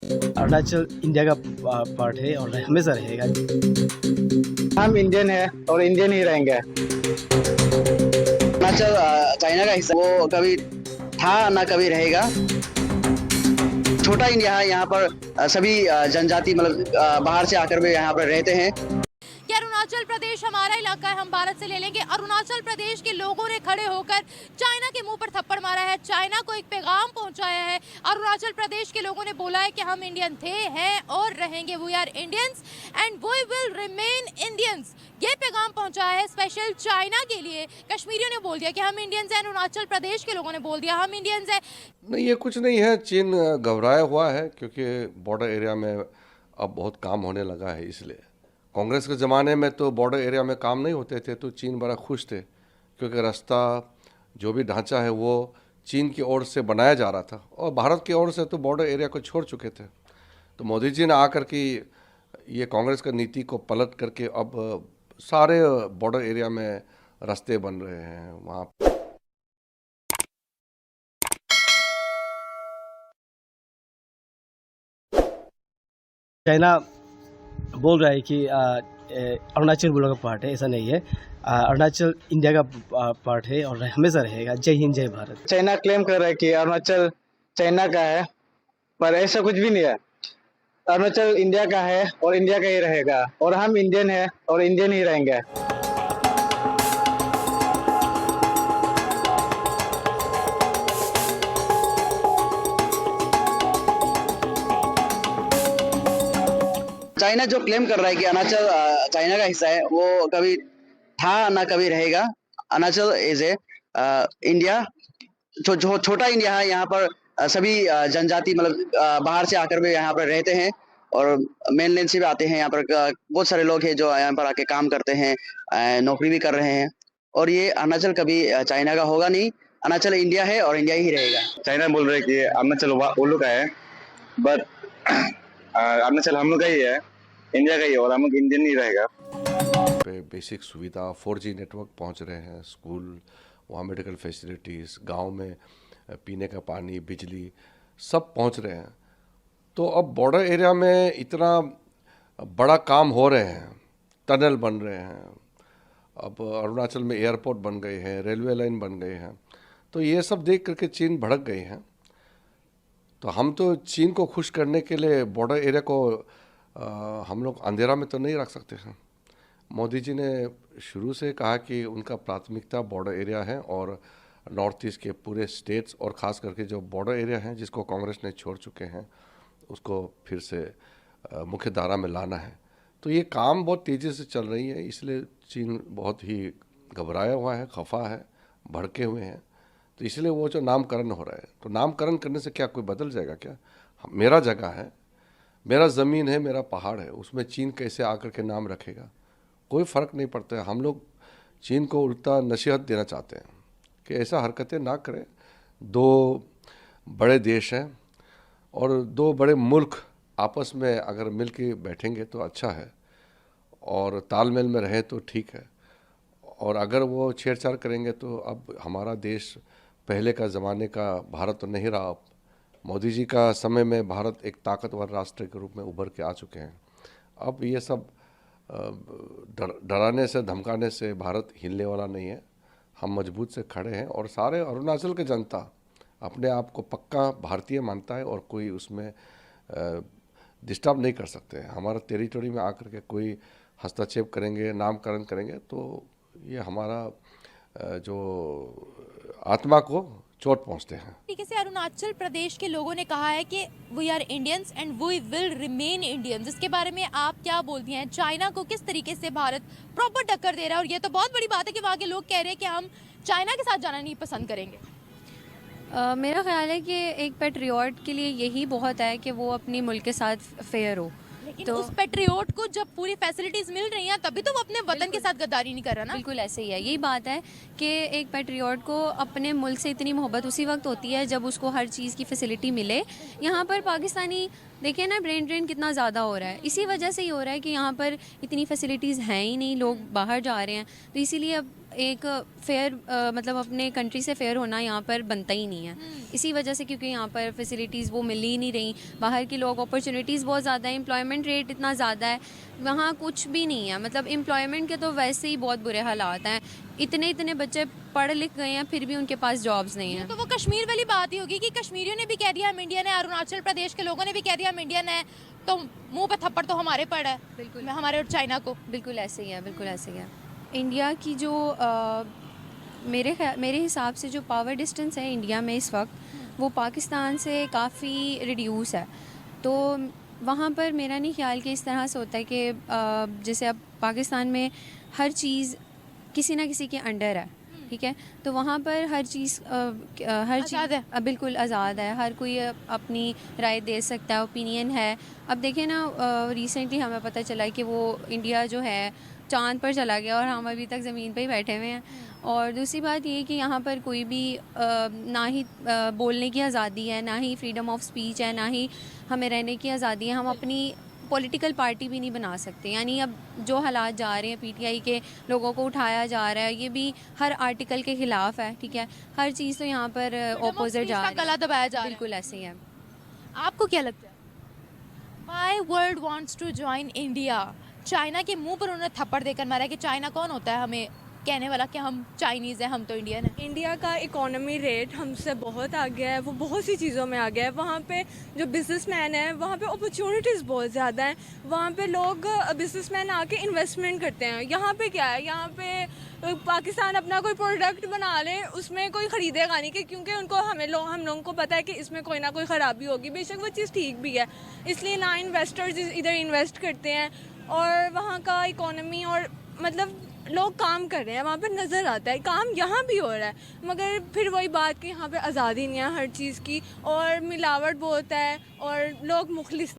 Arunachal India का part है और हमेशा रहेगा। हम इंडियन है और इंडियन ही रहेंगे। अरुणाचल चाइना का हिस्सा वो कभी था ना कभी रहेगा। छोटा इंडिया है, यहाँ पर सभी जनजाति मतलब बाहर से आकर भी यहाँ पर रहते हैं। कि अरुणाचल प्रदेश हमारा इलाका है, हम भारत से ले लेंगे। अरुणाचल प्रदेश के लोगों ने खड़े होकर चाइना के मुंह पर थप्पड़ मारा है, चाइना को एक पैगाम पहुंचाया है। अरुणाचल प्रदेश के लोगों ने बोला है कि हम इंडियन थे, हैं और रहेंगे। We are Indians and we will remain Indians. ये पैगाम पहुंचाया है स्पेशल चाइना के लिए। कश्मीरियों ने बोल दिया कि हम इंडियंस हैं, अरुणाचल प्रदेश के लोगों ने बोल दिया हम इंडियंस हैं। नहीं, ये कुछ नहीं है। चीन घबराया हुआ है क्योंकि बॉर्डर एरिया में अब बहुत काम होने लगा है। इसलिए कांग्रेस के ज़माने में तो बॉर्डर एरिया में काम नहीं होते थे तो चीन बड़ा खुश थे, क्योंकि रास्ता जो भी ढांचा है वो चीन की ओर से बनाया जा रहा था और भारत की ओर से तो बॉर्डर एरिया को छोड़ चुके थे। तो मोदी जी ने आकर के ये कांग्रेस का नीति को पलट करके अब सारे बॉर्डर एरिया में रास्ते बन रहे हैं। वहाँ चाइना बोल रहा है कि अरुणाचल बोलो का पार्ट है, ऐसा नहीं है। अरुणाचल इंडिया का पार्ट है और हमेशा रहेगा। जय हिंद, जय भारत। चाइना क्लेम कर रहा है कि अरुणाचल चाइना का है, पर ऐसा कुछ भी नहीं है। अरुणाचल इंडिया का है और इंडिया का ही रहेगा, और हम इंडियन है और इंडियन ही रहेंगे। चाइना जो क्लेम कर रहा है कि अरुणाचल चाइना का हिस्सा है, वो कभी था ना कभी रहेगा। अरुणाचल इज ए इंडिया, छोटा इंडिया है, यहाँ पर सभी जनजाति मतलब बाहर से आकर भी यहाँ पर रहते हैं और मेनलैंड से भी आते हैं। यहाँ पर बहुत सारे लोग हैं जो यहाँ पर आके काम करते हैं, नौकरी भी कर रहे हैं। और ये अरुणाचल कभी चाइना का होगा नहीं। अरुणाचल इंडिया है और इंडिया ही रहेगा। चाइना बोल रहे कि अरुणाचल वो लोग का है, बट अरुणाचल हम लोग का ही है, इंडिया का ही, और हम लोग इंडियन ही रहेगा। पे बेसिक सुविधा 4G नेटवर्क पहुंच रहे हैं, स्कूल, वहाँ मेडिकल फैसिलिटीज़, गांव में पीने का पानी, बिजली सब पहुंच रहे हैं। तो अब बॉर्डर एरिया में इतना बड़ा काम हो रहे हैं, टनल बन रहे हैं, अब अरुणाचल में एयरपोर्ट बन गए हैं, रेलवे लाइन बन गए हैं। तो ये सब देख करके चीन भड़क गई हैं। तो हम तो चीन को खुश करने के लिए बॉर्डर एरिया को हम लोग अंधेरा में तो नहीं रख सकते हैं। मोदी जी ने शुरू से कहा कि उनका प्राथमिकता बॉर्डर एरिया है और नॉर्थ ईस्ट के पूरे स्टेट्स और ख़ास करके जो बॉर्डर एरिया हैं जिसको कांग्रेस ने छोड़ चुके हैं उसको फिर से मुख्य धारा में लाना है। तो ये काम बहुत तेज़ी से चल रही है, इसलिए चीन बहुत ही घबराया हुआ है, खफा है, भड़के हुए हैं। तो इसलिए वो जो नामकरण हो रहा है, तो नामकरण करने से क्या कोई बदल जाएगा क्या? मेरा जगह है, मेरा ज़मीन है, मेरा पहाड़ है, उसमें चीन कैसे आकर के नाम रखेगा? कोई फ़र्क नहीं पड़ता है। हम लोग चीन को उल्टा नसीहत देना चाहते हैं कि ऐसा हरकतें ना करें। दो बड़े देश हैं और दो बड़े मुल्क आपस में अगर मिल के बैठेंगे तो अच्छा है और तालमेल में रहें तो ठीक है। और अगर वो छेड़छाड़ करेंगे तो अब हमारा देश पहले का ज़माने का भारत तो नहीं रहा। अब मोदी जी का समय में भारत एक ताकतवर राष्ट्र के रूप में उभर के आ चुके हैं। अब ये सब डराने से धमकाने से भारत हिलने वाला नहीं है। हम मजबूत से खड़े हैं और सारे अरुणाचल के जनता अपने आप को पक्का भारतीय मानता है और कोई उसमें डिस्टर्ब नहीं कर सकते हैं। हमारा टेरिटरी में आकर के कोई हस्तक्षेप करेंगे, नामकरण करेंगे तो ये हमारा जो आत्मा को चोट पहुंचते हैं। तरीके से अरुणाचल प्रदेश के लोगों ने कहा है कि we are Indians and we will remain Indians. इसके बारे में आप क्या बोलती हैं? चाइना को किस तरीके से भारत प्रॉपर टक्कर दे रहा है? और ये तो बहुत बड़ी बात है कि वहाँ के लोग कह रहे हैं कि हम चाइना के साथ जाना नहीं पसंद करेंगे। मेरा ख्याल है कि एक पेट्रियट के लिए यही बहुत है कि वो अपनी मुल्क के साथ फेयर हो। लेकिन तो उस पेट्रियट को जब पूरी फैसिलिटीज मिल रही हैं तभी तो वो अपने वतन के साथ गद्दारी नहीं कर रहा ना। बिल्कुल ऐसे ही है। यही बात है कि एक पेट्रियट को अपने मुल्क से इतनी मोहब्बत उसी वक्त होती है जब उसको हर चीज़ की फैसिलिटी मिले। यहाँ पर पाकिस्तानी देखिए ना, ब्रेन ड्रेन कितना ज़्यादा हो रहा है। इसी वजह से ही हो रहा है कि यहाँ पर इतनी फैसिलिटीज़ हैं ही नहीं, लोग बाहर जा रहे हैं। तो इसीलिए अब एक फेयर मतलब अपने कंट्री से फेयर होना यहाँ पर बनता ही नहीं है। इसी वजह से, क्योंकि यहाँ पर फैसिलिटीज़ वो मिल ही नहीं रही, बाहर के लोग, अपॉर्चुनिटीज़ बहुत ज़्यादा है, एम्प्लॉयमेंट रेट इतना ज़्यादा है, वहाँ कुछ भी नहीं है। मतलब एम्प्लॉयमेंट के तो वैसे ही बहुत बुरे हालात हैं, इतने बच्चे पढ़ लिख गए हैं फिर भी उनके पास जॉब्स नहीं हैं। तो वो कश्मीर वाली बात ही होगी कि कश्मीरियों ने भी कह दिया हम इंडियन है, अरुणाचल प्रदेश के लोगों ने भी कह दिया हम इंडियन है, तो मुंह पे थप्पड़ तो हमारे पड़ है, बिल्कुल हमारे और चाइना को। बिल्कुल ऐसे ही है, बिल्कुल ऐसे ही है। इंडिया की जो मेरे हिसाब से जो पावर डिस्टेंस है इंडिया में इस वक्त, वो पाकिस्तान से काफ़ी रिड्यूस है। तो वहाँ पर मेरा नहीं ख्याल कि इस तरह से होता है कि जैसे अब पाकिस्तान में हर चीज़ किसी ना किसी के अंडर है, ठीक है, तो वहाँ पर हर चीज़ बिल्कुल आज़ाद है, हर कोई अपनी राय दे सकता है, ओपिनियन है। अब देखें ना, रिसेंटली हमें पता चला कि वो इंडिया जो है चांद पर चला गया और हम अभी तक ज़मीन पर ही बैठे हुए हैं। और दूसरी बात ये कि यहाँ पर कोई भी ना ही बोलने की आज़ादी है, ना ही फ्रीडम ऑफ स्पीच है, ना ही हमें रहने की आज़ादी है। हम अपनी पॉलिटिकल पार्टी भी नहीं बना सकते। यानी अब जो हालात जा रहे हैं, पीटीआई के लोगों को उठाया जा रहा है, ये भी हर आर्टिकल के ख़िलाफ़ है, ठीक है, हर चीज़ तो यहाँ पर ऑपोजिट जा रही है, गला दबाया जा रहा है। बिल्कुल ऐसे ही है। आपको क्या लगता है? My world wants to join India, China के मुंह पर उन्होंने थप्पड़ देकर मारा है कि चाइना कौन होता है हमें कहने वाला कि हम चाइनीज़ हैं, हम तो इंडियन हैं। इंडिया का इकोनॉमी रेट हमसे बहुत आगे है, वो बहुत सी चीज़ों में आगे है। वहाँ पे जो बिजनेसमैन है, वहाँ पे अपॉर्चुनिटीज़ बहुत ज़्यादा हैं। वहाँ पे लोग बिजनेसमैन आके इन्वेस्टमेंट करते हैं। यहाँ पे क्या है, यहाँ पे पाकिस्तान अपना कोई प्रोडक्ट बना ले, उसमें कोई ख़रीदेगा नहीं, क्योंकि उनको हम लोगों को पता है कि इसमें कोई ना कोई ख़राबी होगी। बेशक वो चीज़ ठीक भी है, इसलिए ना इन्वेस्टर्स इधर इन्वेस्ट करते हैं। और वहाँ का इकोनॉमी और मतलब लोग काम कर रहे हैं, वहाँ पे नज़र आता है काम यहाँ भी हो रहा है, मगर फिर वही बात कि यहाँ पे आज़ादी नहीं है हर चीज़ की, और मिलावट बहुत है और लोग मुखलिस